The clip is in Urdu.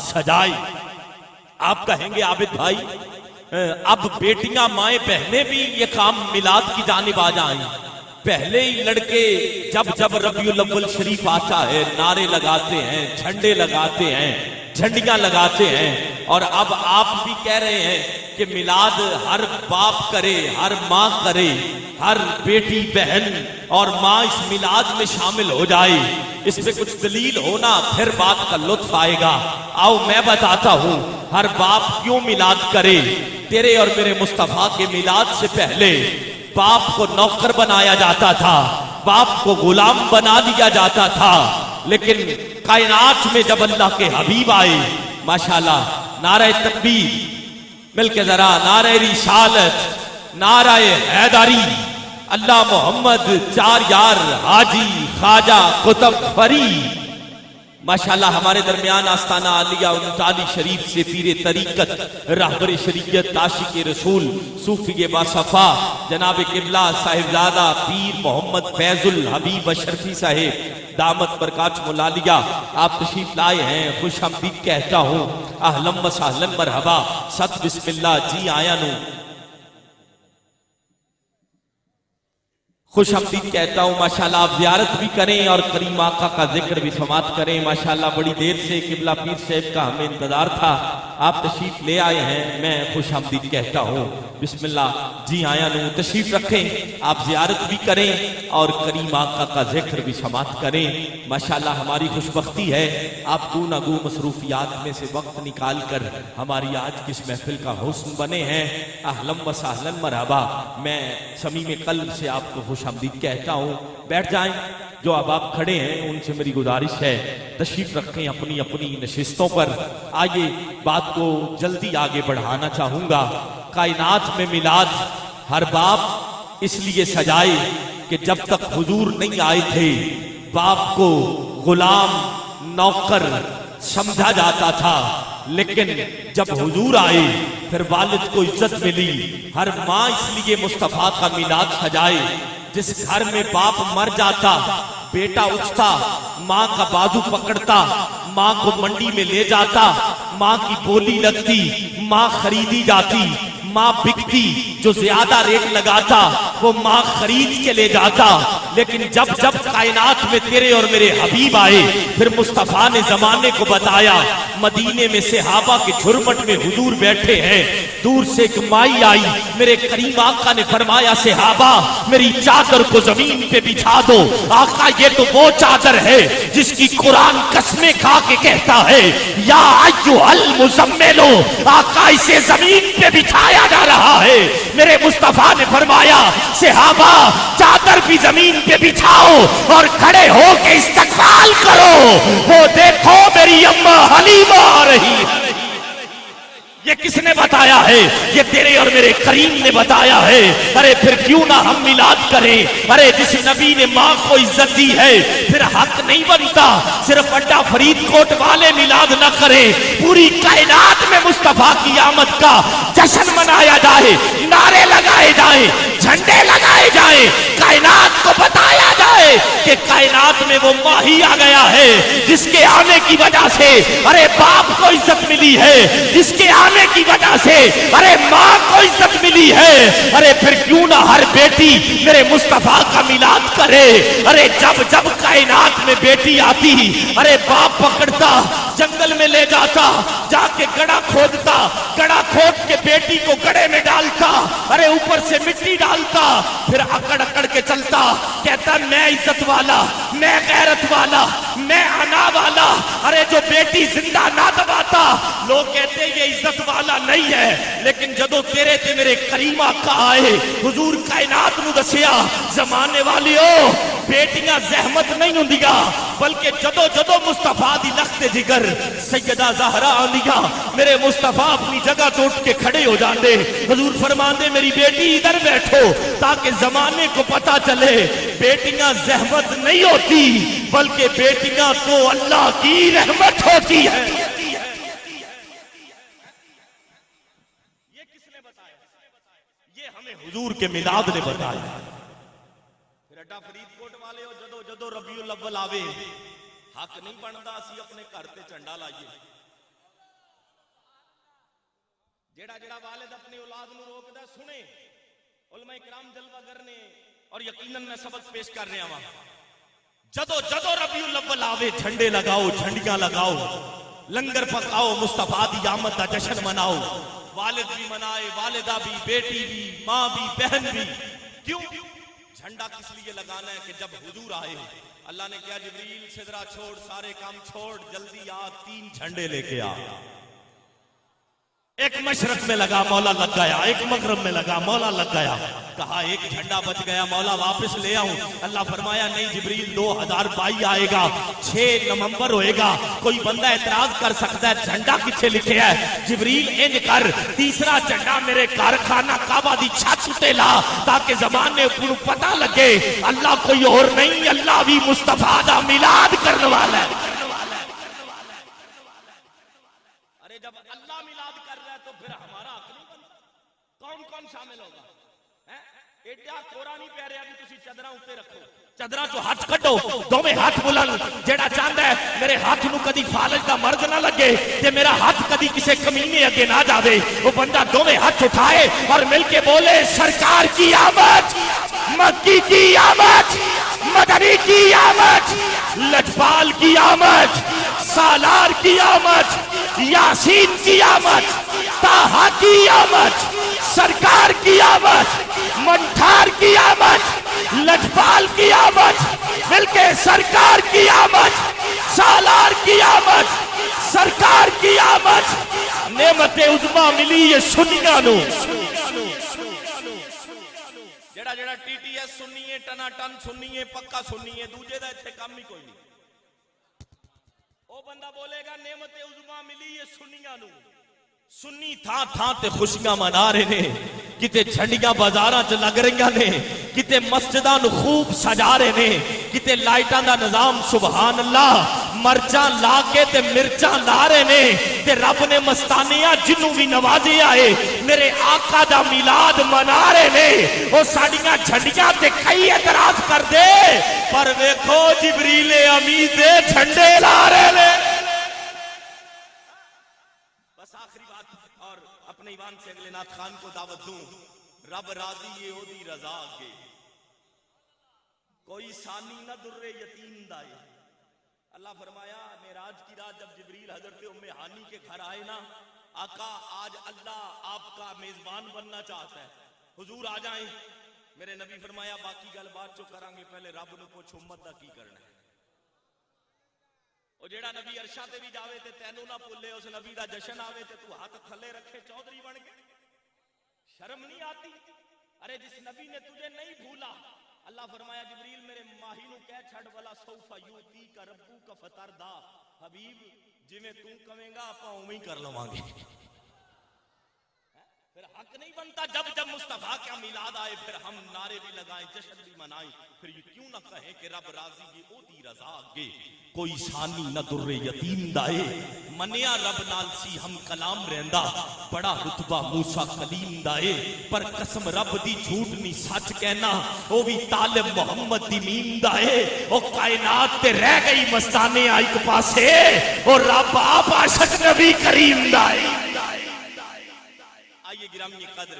سجائے۔ آپ کہیں گے عابد بھائی اب بیٹیاں مائیں بہنیں بھی یہ کام میلاد کی جانب آ جائیں، پہلے ہی لڑکے جب جب ربیع الاول شریف آتا ہے نعرے لگاتے ہیں، جھنڈے لگاتے ہیں، جھنڈیاں لگاتے ہیں، اور اب آپ بھی کہہ رہے ہیں کہ میلاد ہر باپ کرے، ہر ماں کرے، ہر بیٹی بہن اور ماں اس میلاد میں شامل ہو جائے، اس پہ کچھ دلیل ہونا پھر بات کا لطف آئے گا۔ آؤ میں بتاتا ہوں ہر باپ کیوں میلاد کرے۔ تیرے اور میرے مصطفیٰ کے میلاد سے پہلے باپ کو نوکر بنایا جاتا تھا، باپ کو غلام بنا دیا جاتا تھا، لیکن کائنات میں جب اللہ کے حبیب آئے ماشاءاللہ نعرہ تکبیر مل کے ذرا نعرہ رسالت، نعرہ حیدری، اللہ محمد چار یار حاجی خواجہ قطب فری، ماشاءاللہ ہمارے درمیان آستانہ عالیہ 39 شریف سے پیر طریقت رہبر شریعت عاشق رسول صوفی باصفا جناب قبلہ صاحبزادہ پیر محمد فیض الحبیب اشرفی صاحب دامت برکات ملالیہ آپ تشریف لائے ہیں، خوش آمدید کہتا ہوں، اہلا و سہلا مرحبا، ست بسم اللہ، جی آیا نو، خوش آمدید کہتا ہوں۔ ماشاءاللہ آپ زیارت بھی کریں اور کریم آقا کا ذکر بھی سماعت کریں۔ ماشاءاللہ بڑی دیر سے قبلہ پیر صاحب کا ہمیں انتظار تھا، آپ تشریف لے آئے ہیں، میں خوش آمدید کہتا ہوں۔ بسم اللہ، جی آیا نو، تشریف رکھیں، آپ زیارت بھی کریں اور کریم آقا کا ذکر بھی سماعت کریں۔ ماشاءاللہ ہماری خوش بختی ہے آپ گو نہ گو مصروفیات میں سے وقت نکال کر ہماری آج کی اس محفل کا حسن بنے ہیں۔ اہلا و سہلا مرحبا، میں صمیم قلب سے آپ کو خوش آمدید کہتا ہوں۔ بیٹھ جائیں، جو اب آپ کھڑے ہیں ان سے میری گزارش ہے تشریف رکھیں اپنی اپنی نشستوں پر۔ آئیے بات کو جلدی آگے بڑھانا چاہوں گا۔ کائنات میں میلاد ہر باپ اس لیے سجائے کہ جب تک حضور نہیں آئے تھے باپ کو غلام نوکر سمجھا جاتا تھا، لیکن جب حضور آئے پھر والد کو عزت ملی۔ ہر ماں اس لیے مصطفیٰ کا میلاد سجائے، جس گھر میں باپ مر جاتا بیٹا اٹھتا، ماں کا بازو پکڑتا، ماں کو منڈی میں لے جاتا، ماں کی بولی لگتی، ماں خریدی جاتی، ماں بکتی، جو زیادہ ریٹ لگاتا وہ ماں خرید کے لے جاتا۔ لیکن جب جب کائنات میں تیرے اور میرے حبیب آئے پھر مصطفیٰ نے زمانے کو بتایا۔ مدینے میں صحابہ کے جھرمٹ میں حضور بیٹھے ہیں، دور سے ایک مائی آئی، میرے کریم آقا نے فرمایا صحابہ میری چادر کو زمین پہ بچھا دو۔ آقا یہ تو وہ چادر ہے جس کی قرآن قسمیں کھا کے کہتا ہے یا ایھا المزمل، آقا اسے زمین پہ بچھایا جا رہا ہے۔ میرے مصطفیٰ نے فرمایا صحابہ چادر بھی زمین پہ بچھاؤ اور کھڑے ہو کے استقبال کرو، وہ دیکھو میری اماں حلیمہ آ رہی ہے۔ یہ کس نے بتایا ہے؟ یہ تیرے اور میرے کریم نے بتایا ہے۔ ارے پھر کیوں نہ ہم میلاد کریں؟ ارے جس نبی نے ماں کو عزت دی ہے پھر حق نہیں بنتا صرف اڈا فرید کوٹ والے میلاد نہ کریں، پوری کائنات میں مصطفیٰ کی آمد کا جشن منایا جائے، نعرے لگائے جائیں، جھنڈے لگائے جائیں، کائنات کو بتایا جائے کہ کائنات میں وہ ماہی آ گیا ہے جس کے آنے کی وجہ سے ارے باپ کو عزت ملی ہے، جس کے آنے کی وجہ سے ارے ماں کو عزت ملی ہے۔ ارے پھر کیوں نہ ہر بیٹی میرے مصطفیٰ کا میلاد کرے؟ ارے جب جب کائنات میں بیٹی آتی ارے باپ پکڑتا جنگل میں لے جاتا، جا کے گڑھا کھودتا، گڑھا کھود کے بیٹی کو گڑھے میں ڈالتا، ارے اوپر سے مٹی ڈالتا، پھر اکڑ اکڑ کے چلتا، کہتا میں عزت والا، میں غیرت والا، میں انا والا۔ ارے جو بیٹی زندہ نہ دباتا لوگ کہتے یہ عزت والا نہیں ہے، لیکن جدو تیرے تے میرے کریم آقا آئے حضور کائنات نو دسیا زمانے والیو بیٹیاں زحمت نہیں ہوندیاں، بلکہ جدو جدو مصطفیٰ دی لخت جگر سیدہ زہرا آندیا میرے مصطفیٰ اپنی جگہ تو اٹھ کے کھڑے ہو جاندے، حضور فرماندے میری بیٹی ادھر بیٹھو تاکہ زمانے کو پتا چلے بیٹیاں زحمت نہیں ہوتی بلکہ بیٹیاں تو اللہ کی رحمت ہوتی ہے۔ یہ کس نے بتایا؟ یہ ہمیں حضور کے میلاد نے بتایا۔ پھر اڈا فرید کوٹ والے ہو جدو جدو ربیع الاول آوے حق نہیں بنتا اسی اپنے گھر تے جھنڈا لائیے، جیڑا جیڑا والد اپنی اولاد نو روکدا سنے علماء کرام جلوہ کرنے اور یقیناً میں سبق پیش کر رہا ہوں. جدو ربیع الاول آوے جھنڈے لگاؤ جھنڈیاں لگاؤ لنگر پکاؤ مصطفیٰ دی آمد دا جشن مناؤ. والد بھی منائے والدہ بھی بیٹی بھی ماں بھی بہن بھی. کیوں جھنڈا کس لیے لگانا ہے کہ جب حضور آئے اللہ نے کیا جبریل سدرہ چھوڑ سارے کام چھوڑ جلدی آ 3 جھنڈے لے کے آ. ایک مشرق میں لگا مولا لگ گیا ایک مغرب میں لگا مولا لگ گیا. کہا ایک جھنڈا بچ گیا مولا واپس لے آؤں. اللہ فرمایا نہیں جبریل 2022 آئے گا 6 نومبر ہوئے گا. کوئی بندہ اعتراض کر سکتا ہے جھنڈا کچھے لکھے ہے. جبریل انج کر تیسرا جھنڈا میرے کارخانہ کعبہ دی چھت تے لا تاکہ زمانے کو پتہ لگے اللہ کوئی اور نہیں اللہ بھی مصطفیٰ دا میلاد کرنے والا ہے. جب اللہ میلاد کر رہا ہے تو پھر ہمارا حق نہیں بنتا. کون کون شامل ہوگا؟ ایڈا کورا نہیں پہ رہا بھی تسی چادراں اوپر رکھو. چادراں چوں ہاتھ کڈو دوویں ہاتھ بلند. جیڑا چاہندا ہے میرے ہاتھ نو کدی فالج دا مرض نہ لگے تے میرا ہاتھ کدی کسے کمینے اگے نہ جاوے وہ بندہ دوویں ہاتھ اٹھائے اور مل کے بولے سرکار کی آمد مکی کی آمد مدنی کی آمد لجپال کی آمد سالار کی آمد یاسین کی آمد طٰہٰ کی آمد سرکار کی آمد منٹھار کی آمد لجپال کی آمد مل کے سرکار کی آمد سالار کی آمد سرکار کی آمد. نعمت عظمیٰ ملی یہ سنیاں نو. جڑا جڑا ٹی ٹی ایس سنیے ٹنا ٹن سنیے پکا سنیے دوجے دا ایتھے کام ہی کوئی نہیں. وہ بندہ بولے گا نعمت عظمیٰ ملی یہ سنیاں نو. سنی تھا تے خوشیاں منا رہے نے کتے جھنڈیاں بازاراں چ لگ رہیاں نے کتے مسجداں نو خوب سجا رہے نے کتے لائٹاں دا نظام سبحان اللہ مرچاں لا کے تے مرچاں لا رہے نے تے رب نے مستانیاں جنوں بھی نوازے آئے میرے آقا دا میلاد منا رہے نے. او ساڈیاں جھنڈیاں تے کئی اعتراض کر دے پر ویکھو جبریل امین دے جھنڈے لا رہے نے. بس آخری بات اور اپنے ایوان سے اگلے نعت خان کو دعوت دوں. رب راضی یہ ہو دی رضا آگے کوئی ثانی نہ در یتیم دائے. اللہ فرمایا معراج کی رات جب جبریل حضرت ام ہانی کے گھر آئے نا آقا آج اللہ آپ کا میزبان بننا چاہتا ہے حضور آ جائیں. میرے نبی فرمایا باقی گل بات جو کریں گے پہلے رب نو پوچھ امت دا کی کرنا ہے. او جیڑا نبی عرشاں تے بھی جاوے تے تینوں نہ بھولے اس نبی دا جشن آوے تے تو ہاتھ تھلے رکھے چودھری بن کے شرم نہیں آتی؟ ارے جس نبی نے تجھے نہیں بھولا اللہ فرمایا جبریل میرے ماہی نو کہہ چھڑ والا سوف یوتیک ربک فترضا. حبیب جویں تو کہیں گا اپا اوویں ہی کر لواں گے. پھر حق نہیں بنتا جب مصطفیٰ کا میلاد آئے پھر ہم نعرے بھی لگائیں جشن بھی منائیں پھر یہ کیوں نہ کہیں کہ رب راضی یہ او دی رضا آگے کوئی ثانی نہ در یتیم دائے. منیا رب نال سی ہم کلام رہندا بڑا رتبہ موسیٰ کلیم دائے پر قسم رب دی جھوٹ نہیں سچ کہنا او بھی طالب محمد دی میم دائے. او کائنات تے رہ گئی مستانے ایک پاسے او رب آپ عاشق نبی کریم دائے. آئیے گرامی قدر